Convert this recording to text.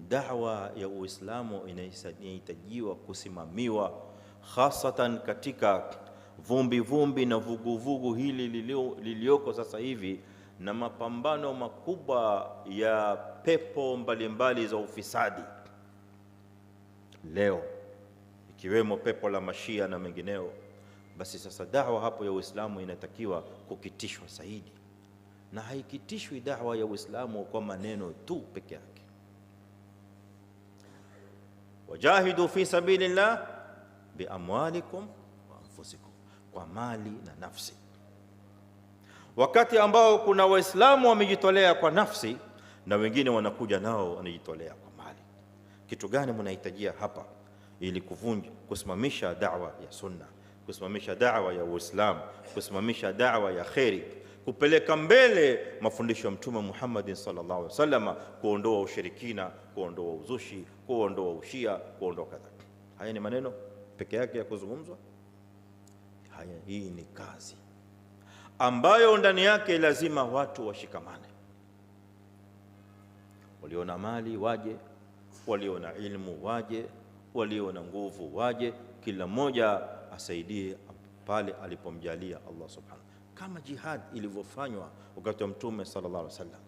da'wa ya Uislamu inahitajiwa kusimamiwa, hasatan katika vumbi na vuguvugu hili lilioko sasa hivi, na mapambano makubwa ya pepo mbalimbali za ufisadi leo, ikiwemo pepo la Mashia na mengineo. Basi sasa da'wa hapo ya Uislamu inatakiwa kukitishwa zaidi, na haikitishwi da'wa ya Uislamu kwa maneno tu peke yake. Wajahidu fi sabilillah biamwalikum wa anfusikum, kwa mali na nafsi. Wakati ambao kuna Waislamu wamejitolea kwa nafsi, na wengine wanakuja nao wanajitolea kwa mali. Kitu gani mnahitajia hapa ili kusimamisha da'wa ya sunna, kusimamisha da'wa ya Uislamu, kusimamisha da'wa ya khairi, kupeleka mbele mafundisho ya Mtume Muhammad sallallahu alaihi wasallam, kuondoa ushirikina, kuondoa uzushi, kuondoa ushia, kuondoa kadha. Haya ni maneno peke yake ya kuzungumzwa? Hii ni kazi ambayo ndani yake lazima watu washikamane. Walio na mali waje, walio na ilmu waje, walio na nguvu waje, kila mmoja asaidie pale alipomjalia Allah subhanahu, kama jihad ilivyofanywa wakati wa Mtume sallallahu alaihi wasallam.